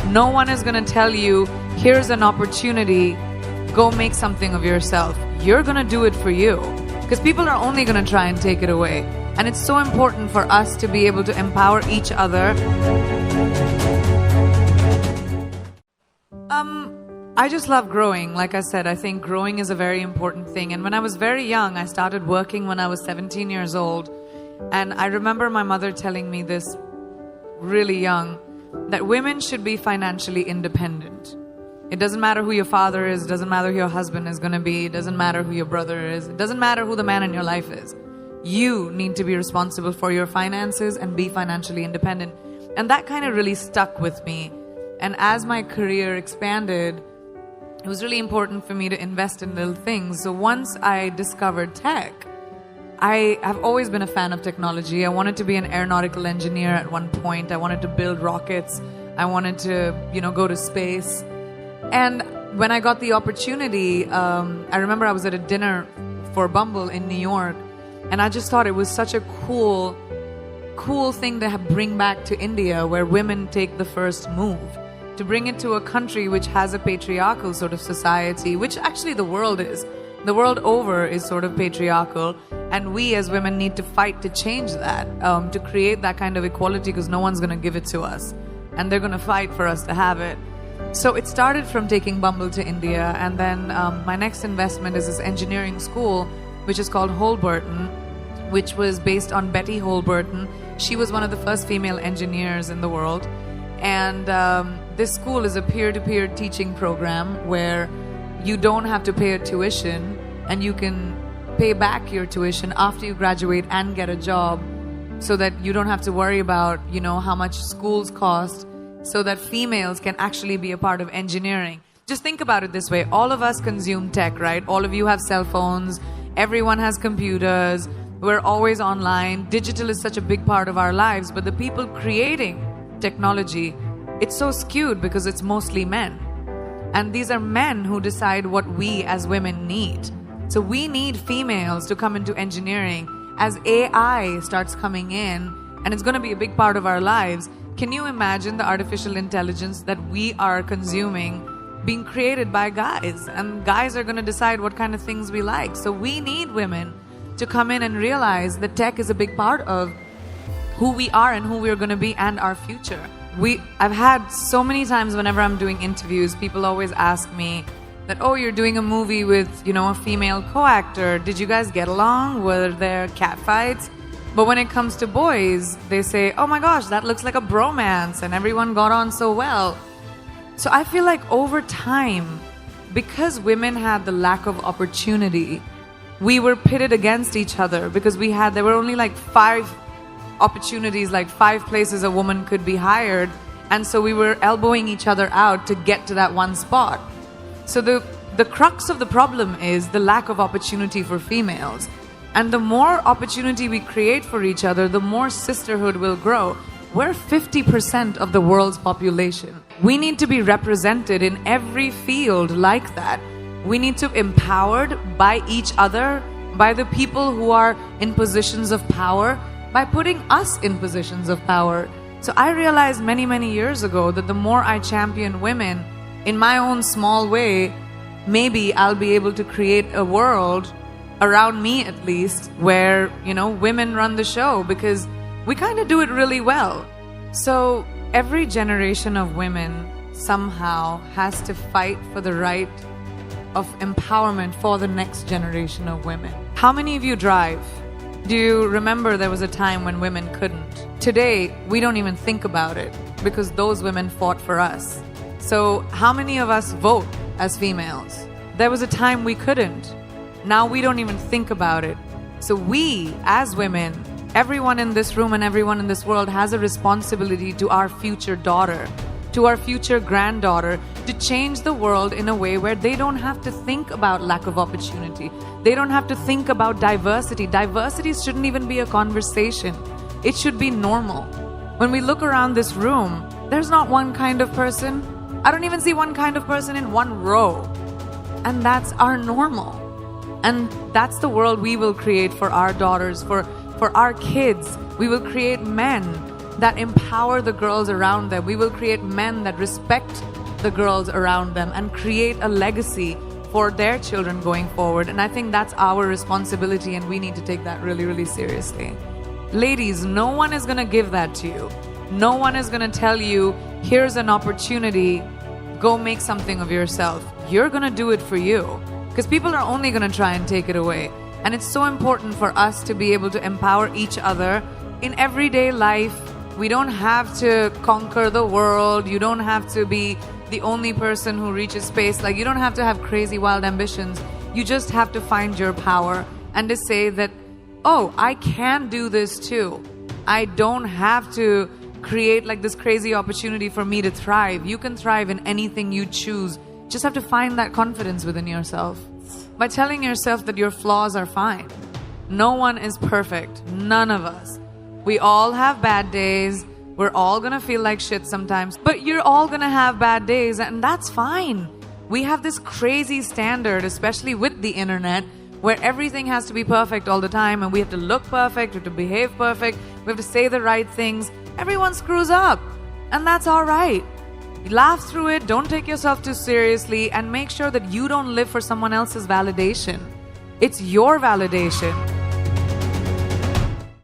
No one is going to tell you, here's an opportunity, go make something of yourself. You're going to do it for you, because people are only going to try and take it away. And it's so important for us to be able to empower each other. I just love growing. Like I said, I think growing is a very important thing. And when I was very young, I started working when I was 17 years old. And I remember my mother telling me this really young, that women should be financially independent. It doesn't matter who your father is, it doesn't matter who your husband is going to be, it doesn't matter who your brother is, it doesn't matter who the man in your life is. You need to be responsible for your finances and be financially independent. And that kind of really stuck with me. And as my career expanded, it was really important for me to invest in little things. So once I discovered tech, I have always been a fan of technology. I wanted to be an aeronautical engineer at one point. I wanted to build rockets. I wanted to, go to space. And when I got the opportunity, I remember I was at a dinner for Bumble in New York, and I just thought it was such a cool thing to bring back to India, where women take the first move, to bring it to a country which has a patriarchal sort of society, which actually the world is. The world over is sort of patriarchal, and we as women need to fight to change that, to create that kind of equality, because no one's going to give it to us, and they're going to fight for us to have it. So it started from taking Bumble to India, and then my next investment is this engineering school, which is called Holberton, which was based on Betty Holberton. She was one of the first female engineers in the world, and this school is a peer-to-peer teaching program where you don't have to pay a tuition, and you can pay back your tuition after you graduate and get a job, so that you don't have to worry about, how much schools cost, so that females can actually be a part of engineering. Just think about it this way. All of us consume tech, right? All of you have cell phones. Everyone has computers. We're always online. Digital is such a big part of our lives, but the people creating technology, it's so skewed because it's mostly men. And these are men who decide what we as women need. So we need females to come into engineering. As AI starts coming in, and it's going to be a big part of our lives, can you imagine the artificial intelligence that we are consuming being created by guys? And guys are going to decide what kind of things we like. So we need women to come in and realize that tech is a big part of who we are and who we're going to be and our future. I've had so many times whenever I'm doing interviews, people always ask me that, oh, you're doing a movie with, a female co-actor. Did you guys get along? Were there catfights? But when it comes to boys, they say, oh my gosh, that looks like a bromance and everyone got on so well. So I feel like over time, because women had the lack of opportunity, we were pitted against each other, because there were only like 5 opportunities, like 5 places a woman could be hired. And so we were elbowing each other out to get to that one spot. So the crux of the problem is the lack of opportunity for females. And the more opportunity we create for each other, the more sisterhood will grow. We're 50% of the world's population. We need to be represented in every field like that. We need to be empowered by each other, by the people who are in positions of power, by putting us in positions of power. So I realized many, many years ago that the more I champion women in my own small way, maybe I'll be able to create a world around me, at least, where, women run the show, because we kind of do it really well. So every generation of women somehow has to fight for the right of empowerment for the next generation of women. How many of you drive? Do you remember there was a time when women couldn't? Today, we don't even think about it, because those women fought for us. So how many of us vote as females? There was a time we couldn't. Now we don't even think about it. So we, as women, everyone in this room and everyone in this world has a responsibility to our future daughter, to our future granddaughter, to change the world in a way where they don't have to think about lack of opportunity. They don't have to think about diversity. Diversity shouldn't even be a conversation. It should be normal. When we look around this room, there's not one kind of person. I don't even see one kind of person in one row. And that's our normal. And that's the world we will create for our daughters, for our kids. We will create men that empower the girls around them. We will create men that respect the girls around them and create a legacy for their children going forward. And I think that's our responsibility, and we need to take that really, really seriously. Ladies, no one is going to give that to you. No one is going to tell you, here's an opportunity, go make something of yourself. You're going to do it for you, because people are only going to try and take it away. And it's so important for us to be able to empower each other in everyday life. We don't have to conquer the world. You don't have to be the only person who reaches space. Like, you don't have to have crazy wild ambitions. You just have to find your power and to say that, oh, I can do this too. I don't have to create like this crazy opportunity for me to thrive. You can thrive in anything you choose. Just have to find that confidence within yourself by telling yourself that your flaws are fine. No one is perfect. None of us. We all have bad days. We're all gonna feel like shit sometimes, but you're all gonna have bad days, and that's fine. We have this crazy standard, especially with the internet, where everything has to be perfect all the time, and we have to look perfect, we have to behave perfect, we have to say the right things. Everyone screws up, and that's all right. Laugh through it, don't take yourself too seriously, and make sure that you don't live for someone else's validation. It's your validation.